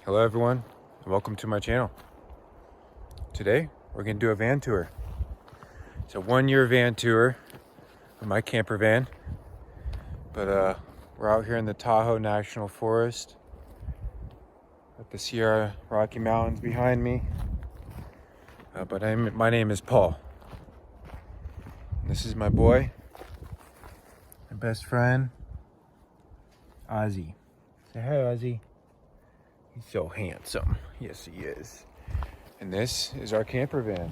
Hello everyone, and welcome to my channel. Today, we're gonna do a van tour. It's a 1-year van tour of my camper van. But we're out here in the Tahoe National Forest with the Sierra Rocky Mountains behind me. My name is Paul. This is my boy, my best friend, Ozzie. Say hi, Ozzie. He's so handsome. Yes, he is. And this is our camper van.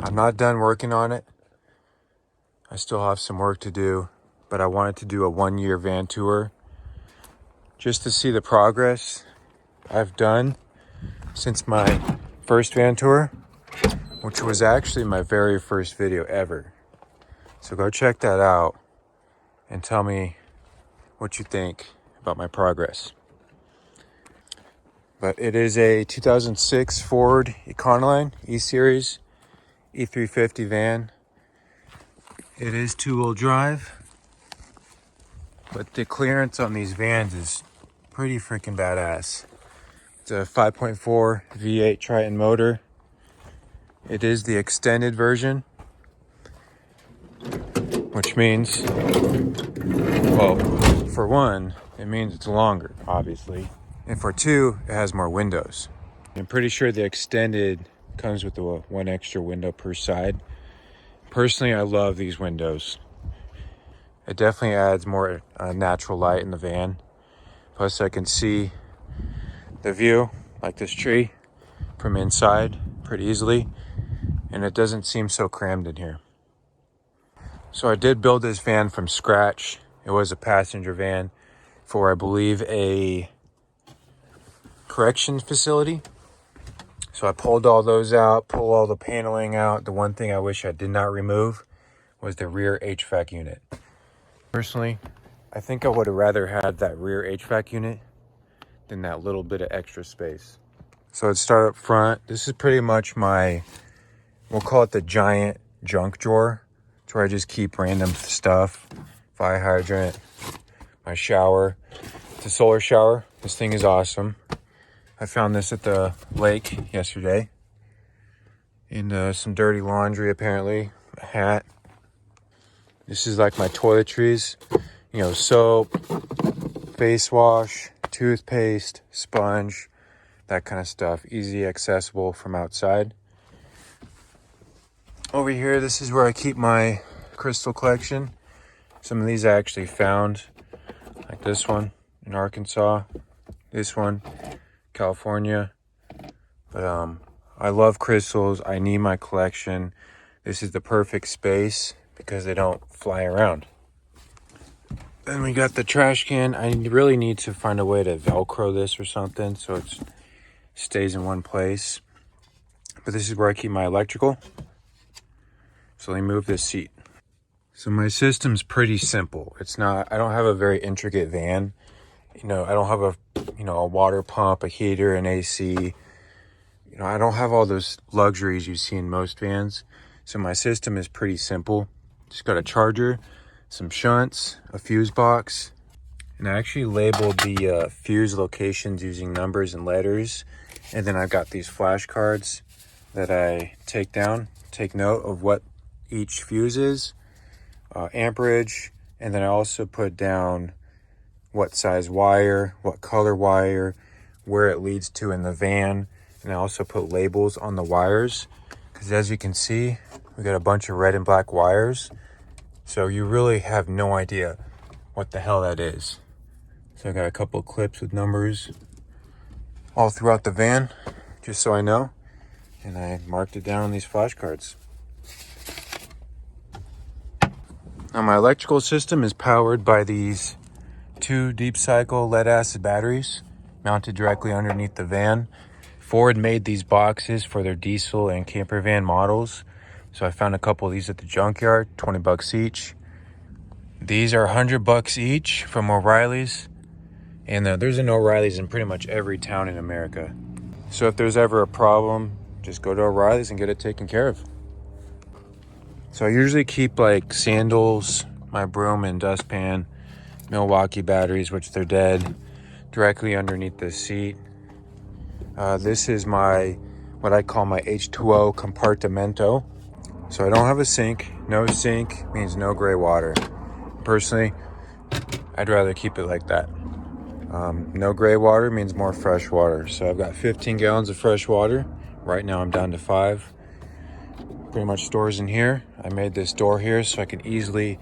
I'm not done working on it. I still have some work to do, but I wanted to do a 1-year van tour just to see the progress I've done since my first van tour, which was actually my very first video ever. So go check that out and tell me what you think about my progress. But it is a 2006 Ford Econoline E-Series E350 van. It is 2-wheel drive, but the clearance on these vans is pretty freaking badass. It's a 5.4 V8 Triton motor. It is the extended version, which means, well, for one, it means it's longer, obviously. And for two, it has more windows. I'm pretty sure the extended comes with the one extra window per side. Personally, I love these windows. It definitely adds more natural light in the van. Plus, I can see the view, like this tree, from inside pretty easily. And it doesn't seem so crammed in here. So I did build this van from scratch. It was a passenger van for, I believe, a corrections facility. So I pulled all those out, pulled all the paneling out. The one thing I wish I did not remove was the rear HVAC unit. Personally, I think I would have rather had that rear HVAC unit than that little bit of extra space. So let's start up front. This is pretty much my, we'll call it the giant junk drawer. It's where I just keep random stuff. Fire hydrant, my shower. It's a solar shower. This thing is awesome. I found this at the lake yesterday. And some dirty laundry, apparently. A hat. This is like my toiletries. You know, soap, face wash, toothpaste, sponge, that kind of stuff. Easy accessible from outside. Over here, this is where I keep my crystal collection. Some of these I actually found. Like this one in Arkansas. This one, California. But I love crystals. I need my collection. This is the perfect space because they don't fly around. Then we got the trash can. I really need to find a way to Velcro this or something so it stays in one place. But this is where I keep my electrical. So let me move this seat. So my system's pretty simple. I don't have a very intricate van. You know, I don't have a water pump, a heater, an AC. You know, I don't have all those luxuries you see in most vans. So my system is pretty simple. Just got a charger, some shunts, a fuse box. And I actually labeled the fuse locations using numbers and letters. And then I've got these flashcards that I take note of what each fuse is, amperage, and then I also put down what size wire, what color wire, where it leads to in the van. And I also put labels on the wires because as you can see, we got a bunch of red and black wires. So you really have no idea what the hell that is. So I got a couple of clips with numbers all throughout the van, just so I know. And I marked it down on these flashcards. Now my electrical system is powered by these 2 deep cycle lead acid batteries mounted directly underneath the van. Ford made these boxes for their diesel and camper van models. So I found a couple of these at the junkyard, 20 bucks each. These are 100 bucks each from O'Reilly's. And there's an O'Reilly's in pretty much every town in America. So if there's ever a problem, just go to O'Reilly's and get it taken care of. So I usually keep like sandals, my broom and dustpan, Milwaukee batteries, which they're dead, directly underneath the seat. This is what I call my H2O compartmento. So I don't have a sink. No sink means no gray water. Personally, I'd rather keep it like that. No gray water means more fresh water. So I've got 15 gallons of fresh water. Right now I'm down to 5. Pretty much stores in here. I made this door here so I can easily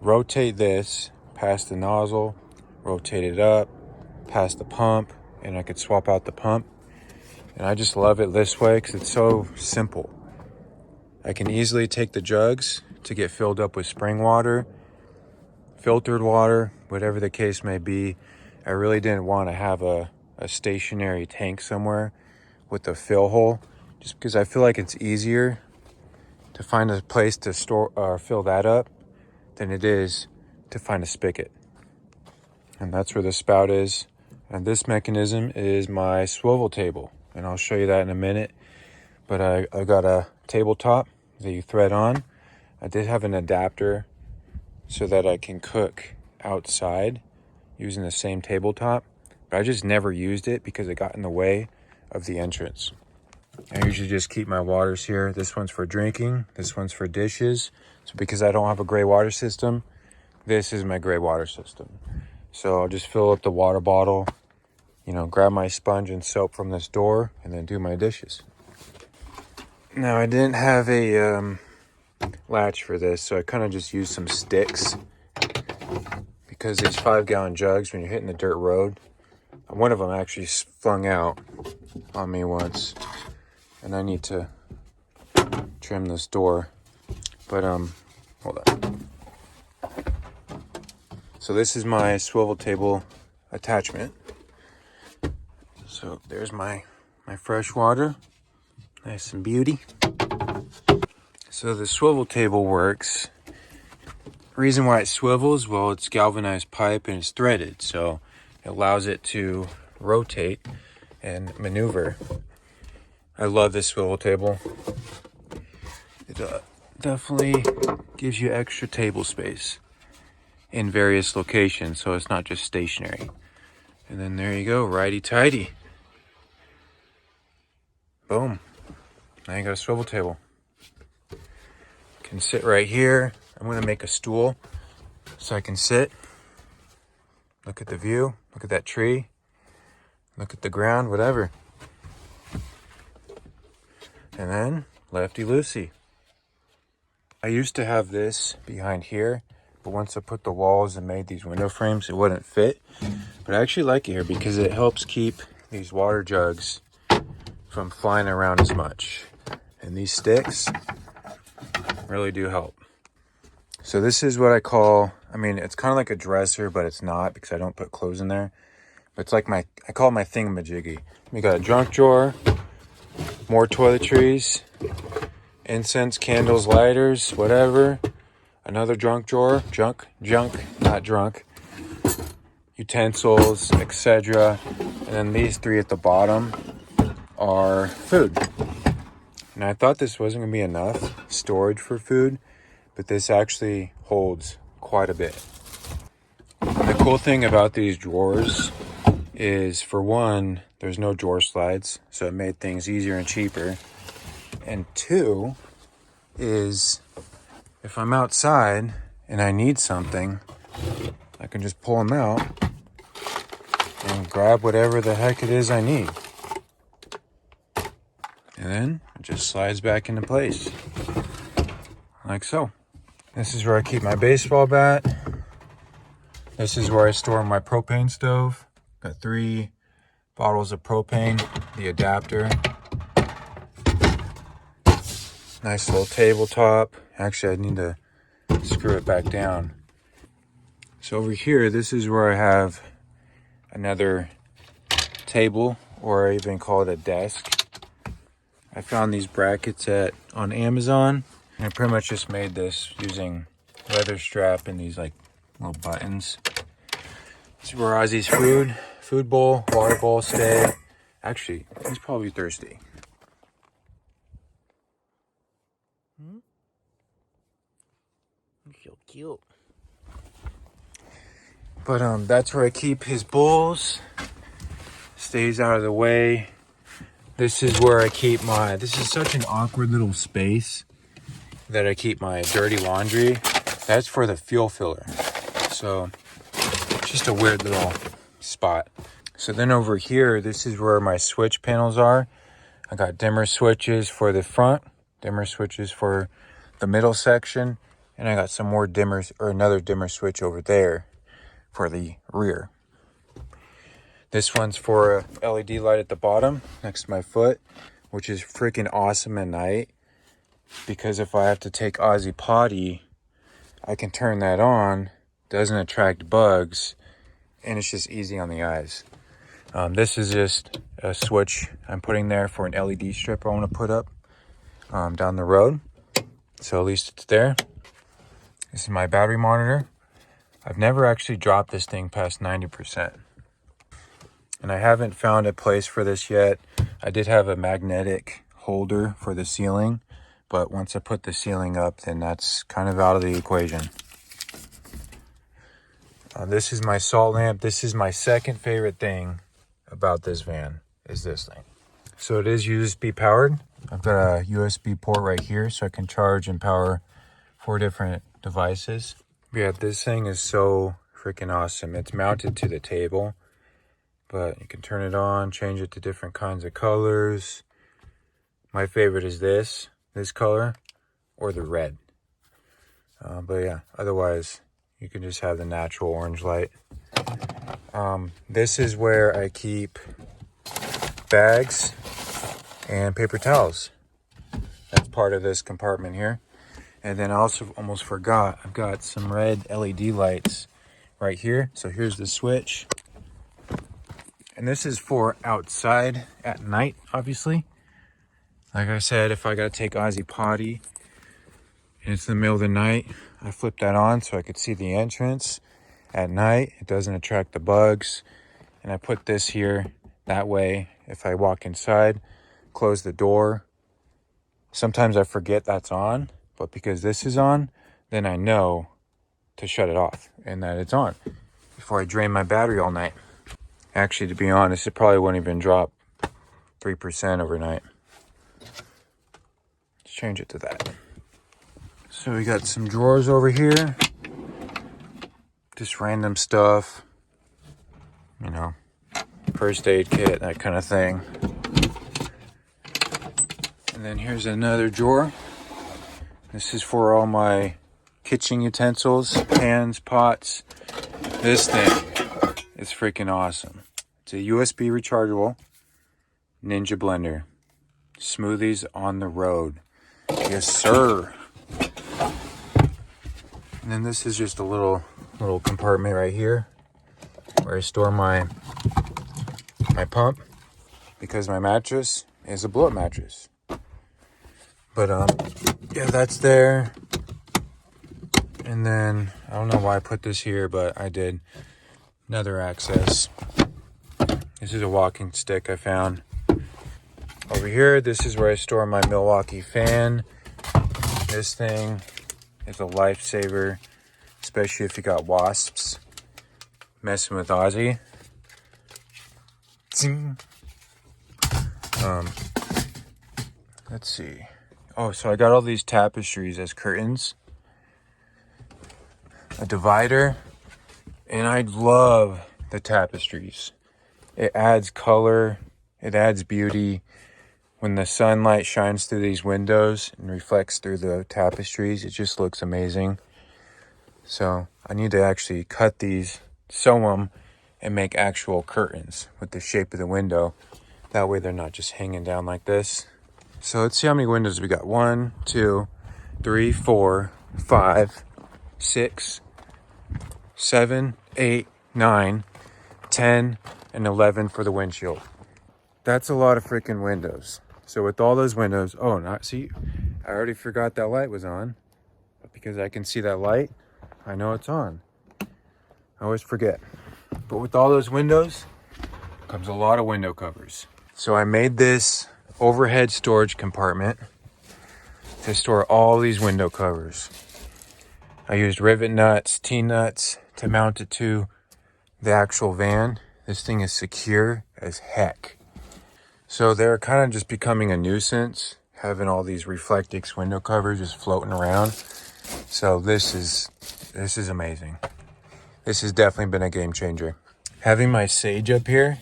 rotate this past the nozzle, rotate it up, past the pump, and I could swap out the pump. And I just love it this way because it's so simple. I can easily take the jugs to get filled up with spring water, filtered water, whatever the case may be. I really didn't want to have a stationary tank somewhere with a fill hole, just because I feel like it's easier to find a place to store or fill that up than it is to find a spigot. And that's where the spout is. And this mechanism is my swivel table. And I'll show you that in a minute. But I got a tabletop that you thread on. I did have an adapter so that I can cook outside using the same tabletop. But I just never used it because it got in the way of the entrance. I usually just keep my waters here. This one's for drinking. This one's for dishes. So because I don't have a gray water system, this is my gray water system. So I'll just fill up the water bottle, grab my sponge and soap from this door, and then do my dishes. Now I didn't have a latch for this, so I kind of just used some sticks because these 5-gallon jugs, when you're hitting the dirt road, one of them actually flung out on me once. And I need to trim this door, but hold on. So this is my swivel table attachment. So there's my fresh water, nice and beauty. So the swivel table works. Reason why it swivels, well, it's galvanized pipe and it's threaded, so it allows it to rotate and maneuver. I love this swivel table. It definitely gives you extra table space in various locations, so it's not just stationary. And then there you go, righty-tighty. Boom. Now you got a swivel table. Can sit right here. I'm gonna make a stool so I can sit. Look at the view, look at that tree, look at the ground, whatever. And then, lefty-loosey. I used to have this behind here, but once I put the walls and made these window frames, it wouldn't fit. But I actually like it here because it helps keep these water jugs from flying around as much. And these sticks really do help. So this is what I call, it's kind of like a dresser, but it's not because I don't put clothes in there. But it's like I call it my thingamajiggy. We got a junk drawer, more toiletries, incense, candles, lighters, whatever. Another junk drawer, not drunk. Utensils, etc. And then these 3 at the bottom are food. And I thought this wasn't going to be enough storage for food, but this actually holds quite a bit. And the cool thing about these drawers is, for one, there's no drawer slides, so it made things easier and cheaper. And 2 is, if I'm outside and I need something, I can just pull them out and grab whatever the heck it is I need. And then it just slides back into place, like so. This is where I keep my baseball bat. This is where I store my propane stove. Got 3 bottles of propane, the adapter. Nice little tabletop. Actually, I need to screw it back down. So over here, this is where I have another table, or I even call it a desk. I found these brackets on Amazon, and I pretty much just made this using leather strap and these like little buttons. This is where Ozzie's food bowl, water bowl stay. Actually, he's probably thirsty. So cute. But that's where I keep his bowls. Stays out of the way. This is where I keep this is such an awkward little space that I keep my dirty laundry. That's for the fuel filler. So, just a weird little spot. So then over here, this is where my switch panels are. I got dimmer switches for the front, dimmer switches for the middle section, and I got some more dimmers, or another dimmer switch over there for the rear. This one's for a LED light at the bottom next to my foot, which is freaking awesome at night, because if I have to take Ozzie potty, I can turn that on, doesn't attract bugs, and it's just easy on the eyes. This is just a switch I'm putting there for an LED strip I want to put up down the road. So at least it's there. This is my battery monitor. I've never actually dropped this thing past 90%. And I haven't found a place for this yet. I did have a magnetic holder for the ceiling, but once I put the ceiling up, then that's kind of out of the equation. This is my salt lamp. This is my second favorite thing about this van, is this thing. So it is USB powered. I've got a USB port right here, so I can charge and power 4 different devices. Yeah, this thing is so freaking awesome. It's mounted to the table, but you can turn it on, change it to different kinds of colors. My favorite is this color, or the red. But yeah, otherwise you can just have the natural orange light. This is where I keep bags and paper towels. That's part of this compartment here. And then I also almost forgot, I've got some red LED lights right here. So here's the switch. And this is for outside at night, obviously. Like I said, if I gotta take Ozzie potty and it's in the middle of the night, I flip that on so I could see the entrance at night. It doesn't attract the bugs. And I put this here, that way if I walk inside, close the door. Sometimes I forget that's on, but because this is on, then I know to shut it off and that it's on before I drain my battery all night. Actually, to be honest, it probably wouldn't even drop 3% overnight. Let's change it to that. So we got some drawers over here. Just random stuff. You know, first aid kit, that kind of thing. And then here's another drawer. This is for all my kitchen utensils, pans, pots. This thing is freaking awesome. It's a USB rechargeable Ninja blender. Smoothies on the road. Yes, sir. And then this is just a little compartment right here where I store my pump, because my mattress is a blow-up mattress. But yeah, that's there. And then I don't know why I put this here, but I did. Another access. This is a walking stick I found. Over here, this is where I store my Milwaukee fan. This thing is a lifesaver, especially if you got wasps messing with Ozzie. Let's see. Oh, so I got all these tapestries as curtains, a divider, and I love the tapestries. It adds color, it adds beauty. When the sunlight shines through these windows and reflects through the tapestries, it just looks amazing. So I need to actually cut these, sew them, and make actual curtains with the shape of the window. That way they're not just hanging down like this. So let's see how many windows we got. 1, 2, 3, 4, 5, 6, 7, 8, 9, 10, and 11 for the windshield. That's a lot of freaking windows. So with all those windows, oh, not see, I already forgot that light was on. But because I can see that light, I know it's on. I always forget. But with all those windows comes a lot of window covers. So I made this overhead storage compartment to store all these window covers. I used rivet nuts, T-nuts to mount it to the actual van. This thing is secure as heck. So they're kind of just becoming a nuisance, having all these Reflectix window covers just floating around. So this is amazing. This has definitely been a game changer. Having my sage up here,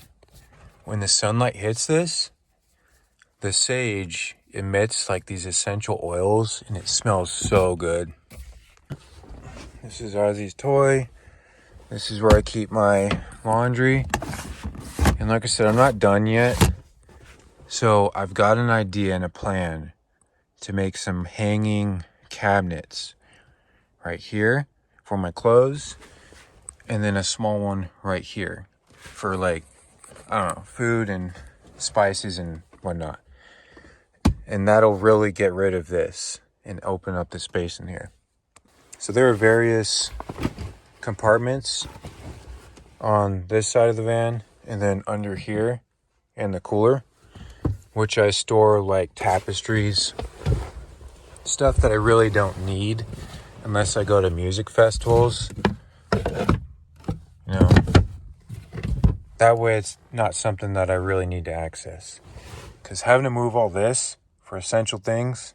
when the sunlight hits this, the sage emits like these essential oils and it smells so good. This is Ozzie's toy. This is where I keep my laundry. And like I said, I'm not done yet. So I've got an idea and a plan to make some hanging cabinets right here for my clothes. And then a small one right here for like, I don't know, food and spices and whatnot. And that'll really get rid of this and open up the space in here. So there are various compartments on this side of the van and then under here in the cooler, which I store like tapestries, stuff that I really don't need unless I go to music festivals. You know, that way it's not something that I really need to access. Because having to move all this for essential things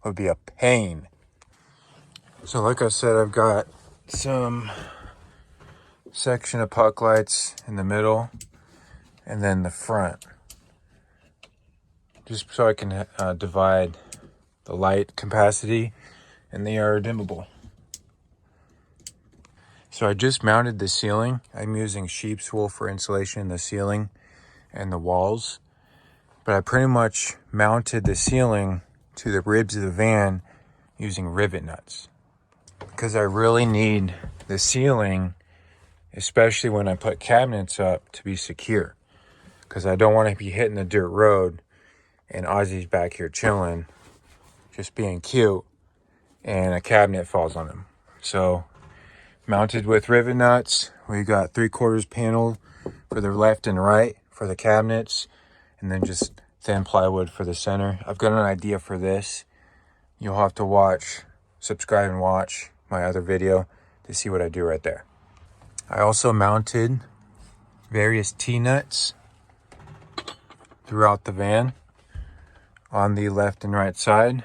would be a pain. So like I said, I've got some section of puck lights in the middle and then the front. Just so I can divide the light capacity, and they are dimmable. So I just mounted the ceiling. I'm using sheep's wool for insulation in the ceiling and the walls. But I pretty much mounted the ceiling to the ribs of the van using rivet nuts. Because I really need the ceiling, especially when I put cabinets up, to be secure. Because I don't want to be hitting the dirt road and Ozzie's back here chilling, just being cute, and a cabinet falls on him. So mounted with rivet nuts. We got 3/4 panel for the left and right for the cabinets, and then just thin plywood for the center. I've got an idea for this. You'll have to subscribe and watch my other video to see what I do right there. I also mounted various T-nuts throughout the van on the left and right side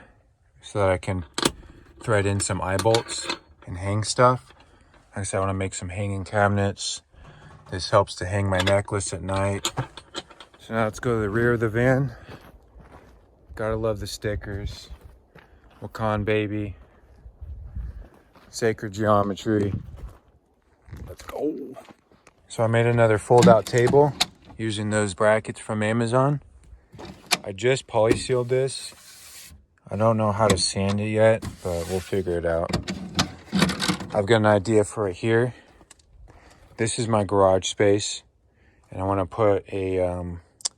so that I can thread in some eye bolts and hang stuff. Like I said, I want to make some hanging cabinets. This helps to hang my necklace at night. So now let's go to the rear of the van. Gotta love the stickers. Wakan baby. Sacred geometry. Let's go. So I made another fold-out table using those brackets from Amazon. I just poly-sealed this. I don't know how to sand it yet, but we'll figure it out. I've got an idea for it here. This is my garage space, and I want to put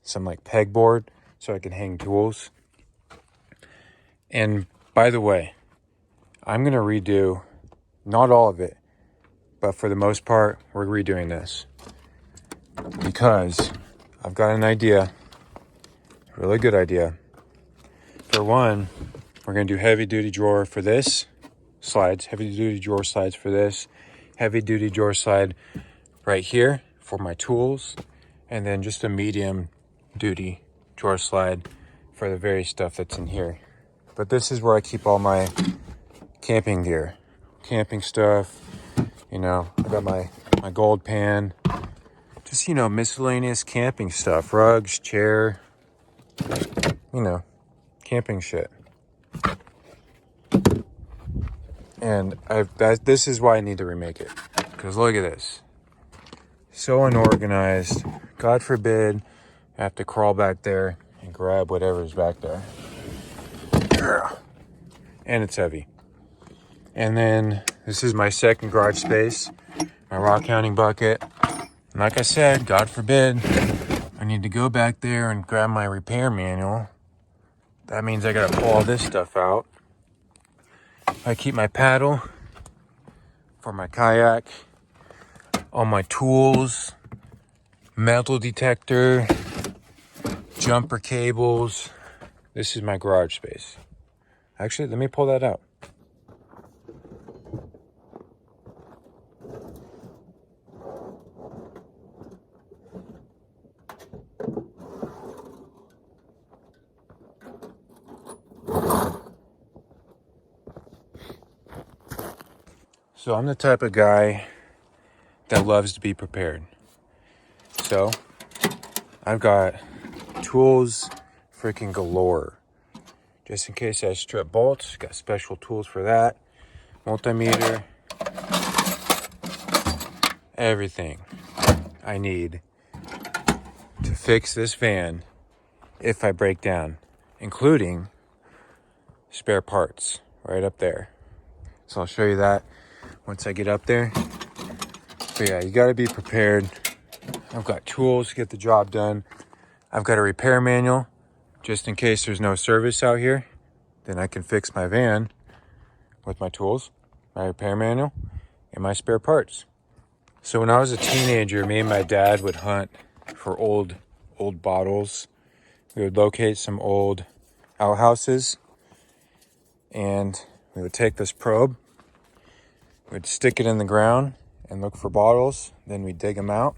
some like pegboard so I can hang tools. And by the way, I'm gonna redo, not all of it, but for the most part, we're redoing this because I've got an idea, a really good idea. For one, we're gonna do heavy duty drawer for this, slides, heavy duty drawer slides for this, heavy duty drawer slide right here for my tools, and then just a medium duty drawer slide for the various stuff that's in here. But this is where I keep all my camping gear, camping stuff. You know, I got my gold pan, Just, you know, miscellaneous camping stuff. Rugs, chair, you know, camping shit. And this is why I need to remake it. Because look at this. So unorganized. God forbid I have to crawl back there and grab whatever's back there. And it's heavy. And then this is my second garage space. My rockhounding bucket. And like I said, God forbid I need to go back there and grab my repair manual. That means I gotta pull all this stuff out. I keep my paddle for my kayak, all my tools, metal detector, jumper cables. This is my garage space. Actually, let me pull that out. So I'm the type of guy that loves to be prepared. So I've got tools freaking galore. Just in case I strip bolts, got special tools for that. Multimeter. Everything I need to fix this van if I break down, including spare parts right up there. So I'll show you that once I get up there. But yeah, you gotta be prepared. I've got tools to get the job done. I've got a repair manual just in case there's no service out here. Then I can fix my van with my tools, my repair manual, and my spare parts. So when I was a teenager, me and my dad would hunt for old bottles. We would locate some old outhouses and we would take this probe, we'd stick it in the ground and look for bottles. Then we'd dig them out.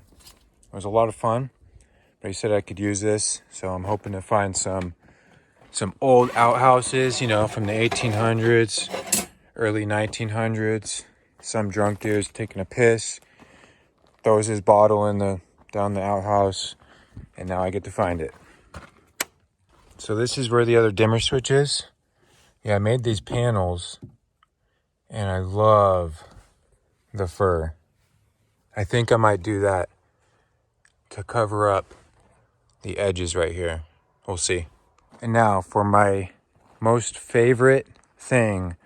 It was a lot of fun, but he said I could use this. So I'm hoping to find some old outhouses, you know, from the 1800s, early 1900s. Some drunk dude's taking a piss, throws his bottle down the outhouse, and now I get to find it. So this is where the other dimmer switch is. Yeah, I made these panels, and I love the fur. I think I might do that to cover up the edges right here. We'll see. And now for my most favorite thing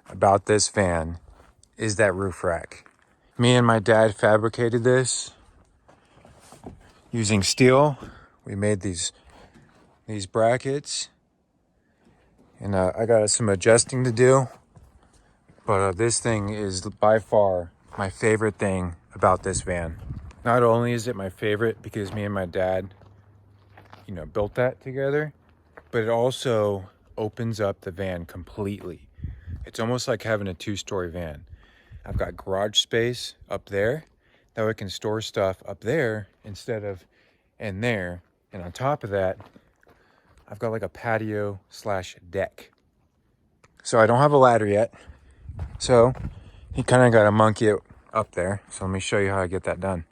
about this van is that roof rack. Me and my dad fabricated this using steel. We made these brackets, and I got some adjusting to do. But this thing is by far my favorite thing about this van. Not only is it my favorite because me and my dad, you know, built that together, but it also opens up the van completely. It's almost like having a 2-story van. I've got garage space up there. That way I can store stuff up there instead of in there. And on top of that, I've got like a patio / deck. So I don't have a ladder yet. So he kind of got to monkey it up there. So let me show you how I get that done.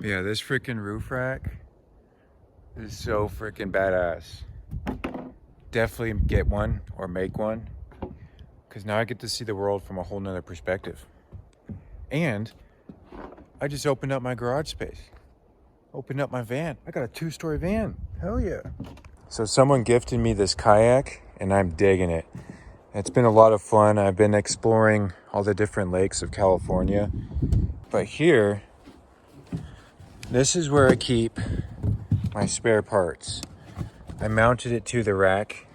Yeah, this freaking roof rack is so freaking badass. Definitely get one or make one, because now I get to see the world from a whole nother perspective. And I just opened up my garage space. Opened up my van. I got a 2-story van. Hell yeah. So someone gifted me this kayak and I'm digging it. It's been a lot of fun. I've been exploring all the different lakes of California. But here, this is where I keep my spare parts. I mounted it to the rack.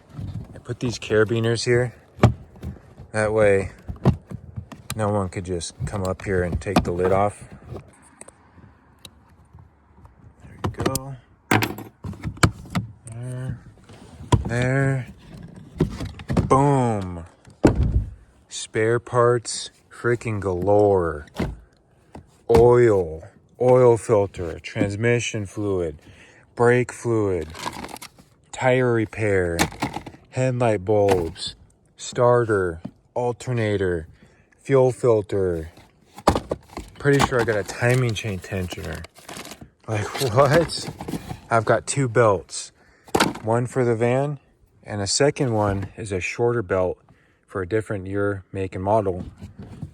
I put these carabiners here. That way, no one could just come up here and take the lid off. go. There. Boom. Spare parts freaking galore. Oil filter, transmission fluid, brake fluid, tire repair, headlight bulbs, starter, alternator, fuel filter. Pretty sure I got a timing chain tensioner. Like, what? I've got 2 belts. One for the van, and a second one is a shorter belt for a different year, make, and model.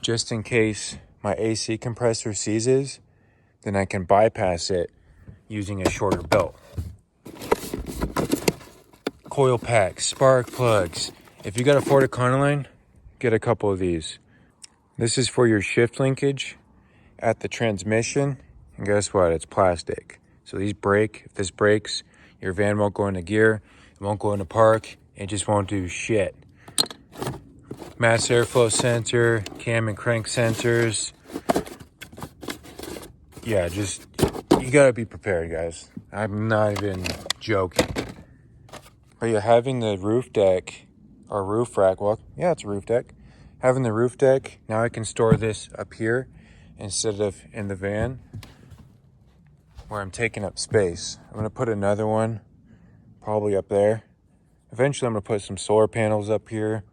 Just in case my AC compressor seizes, then I can bypass it using a shorter belt. Coil packs, spark plugs. If you got a Ford Econoline, get a couple of these. This is for your shift linkage at the transmission. And guess what? It's plastic. So these break. If this breaks, your van won't go into gear. It won't go into park. It just won't do shit. Mass airflow sensor, cam and crank sensors. Yeah, just, you gotta be prepared, guys. I'm not even joking. But yeah, having the roof deck or roof rack, well, yeah, it's a roof deck. Having the roof deck, now I can store this up here instead of in the van where I'm taking up space. I'm gonna put another one probably up there. Eventually I'm gonna put some solar panels up here.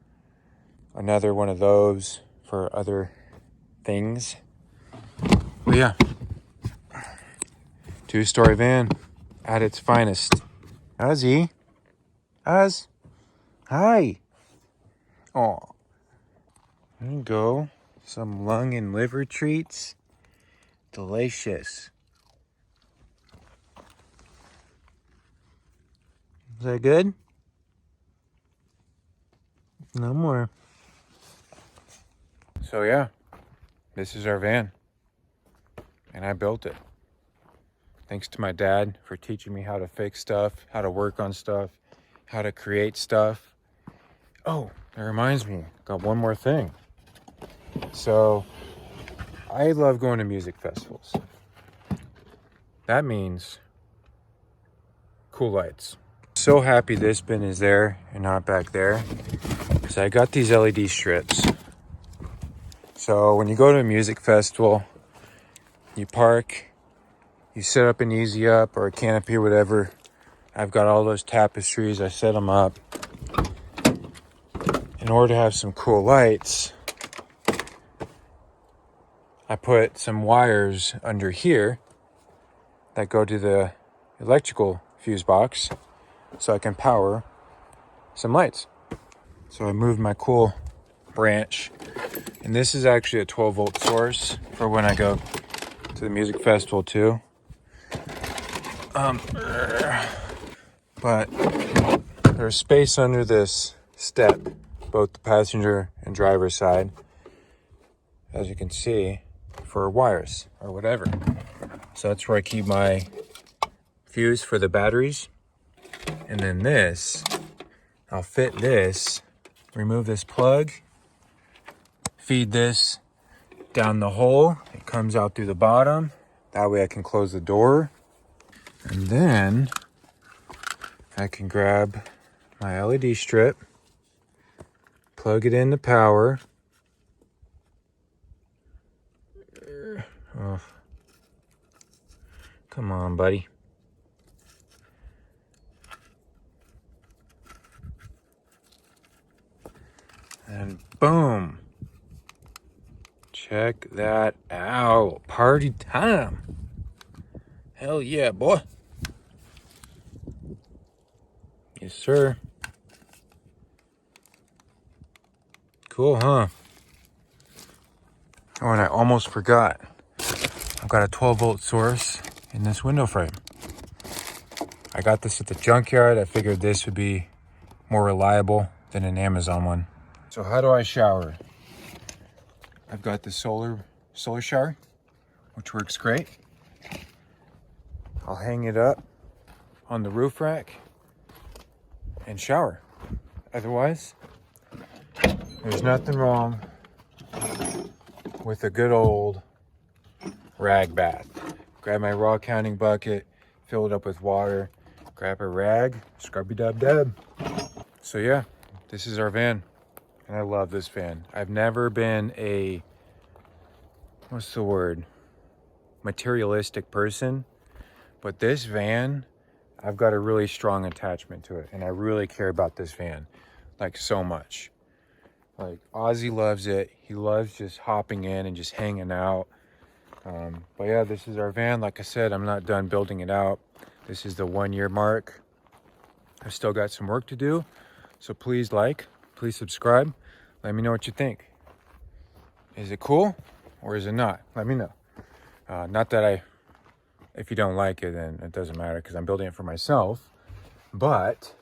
Another one of those for other things. But yeah, 2-story van at its finest. Ozzie. Oz. Hi. Oh. There you go. Some lung and liver treats. Delicious. Is that good? No more. So yeah, this is our van. And I built it. Thanks to my dad for teaching me how to fix stuff, how to work on stuff, how to create stuff. Oh, that reminds me, got one more thing. So, I love going to music festivals. That means cool lights. So happy this bin is there and not back there. So I got these LED strips. So when you go to a music festival, you park, you set up an easy up or a canopy or whatever. I've got all those tapestries, I set them up. In order to have some cool lights, I put some wires under here that go to the electrical fuse box so I can power some lights. So I moved my cool branch, and this is actually a 12-volt source for when I go to the music festival too. But there's space under this step, both the passenger and driver side, as you can see, for wires or whatever. So that's where I keep my fuse for the batteries. And then this, I'll fit this, remove this plug, feed this down the hole. It comes out through the bottom. That way I can close the door. And then I can grab my LED strip, plug it into power. Oh. Come on, buddy. And boom. Check that out. Party time. Hell yeah, boy. Yes, sir. Cool, huh? Oh, and I almost forgot. I've got a 12-volt source in this window frame. I got this at the junkyard. I figured this would be more reliable than an Amazon one. So how do I shower? I've got the solar shower, which works great. I'll hang it up on the roof rack and shower. Otherwise, there's nothing wrong with a good old rag bath. Grab my rockhounding bucket, fill it up with water, grab a rag, scrubby-dub-dub. So yeah, this is our van, and I love this van. I've never been a, what's the word, materialistic person, but this van, I've got a really strong attachment to it, and I really care about this van, like, so much. Like, Ozzie loves it. He loves just hopping in and just hanging out. But yeah, this is our van. Like I said, I'm not done building it out. This is the 1 year mark. I've still got some work to do. So please please subscribe. Let me know what you think. Is it cool or is it not? Let me know. Not that if you don't like it, then it doesn't matter because I'm building it for myself. But,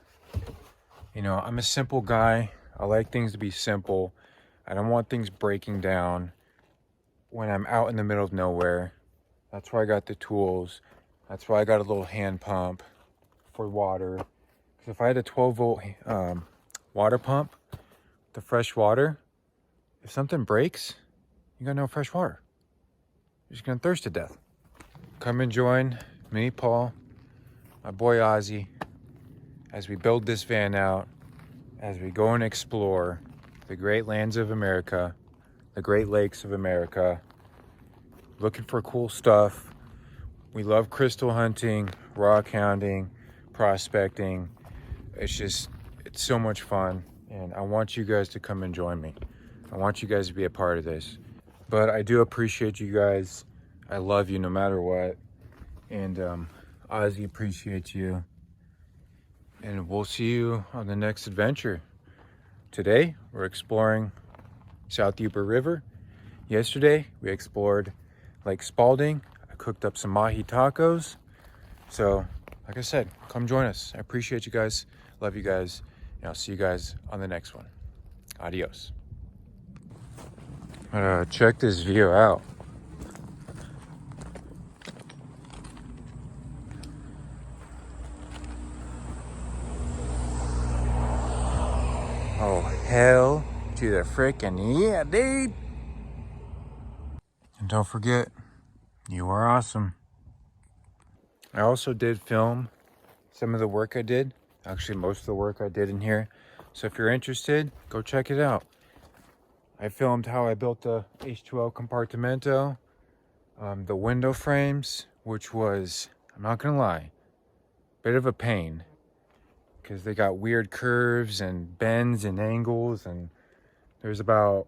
you know, I'm a simple guy. I like things to be simple. I don't want things breaking down when I'm out in the middle of nowhere. That's why I got the tools. That's why I got a little hand pump for water. Because if I had a 12-volt water pump, the fresh water, if something breaks, you got no fresh water. You're just gonna thirst to death. Come and join me, Paul, my boy Ozzie, as we build this van out, as we go and explore the great lands of America, the Great Lakes of America, looking for cool stuff. We love crystal hunting, rock hounding, prospecting. It's so much fun, and I want you guys to come and join me. I want you guys to be a part of this. But I do appreciate you guys. I love you no matter what. And Ozzie appreciates you. And we'll see you on the next adventure. Today, we're exploring South Yuba River. Yesterday, we explored Lake Spalding. I cooked up some mahi tacos. So, like I said, come join us. I appreciate you guys. Love you guys. And I'll see you guys on the next one. Adios. Check this view out. Oh, hell to the frickin' yeah, dude. And don't forget, you are awesome. I also did film some of the work I did. Actually, most of the work I did in here. So if you're interested, go check it out. I filmed how I built the H2O compartmento, the window frames, which was, I'm not gonna lie, a bit of a pain. Because they got weird curves and bends and angles, and there's about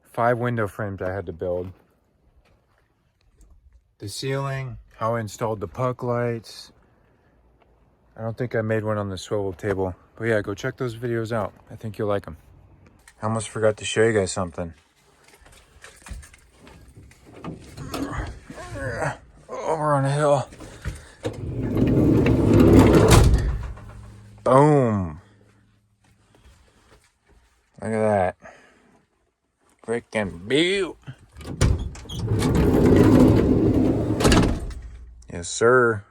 5 window frames I had to build. The ceiling, how I installed the puck lights. I don't think I made one on the swivel table. But yeah, go check those videos out. I think you'll like them. I almost forgot to show you guys something. Over on a hill. Boom. Look at that. Freaking beaut. Yes, sir.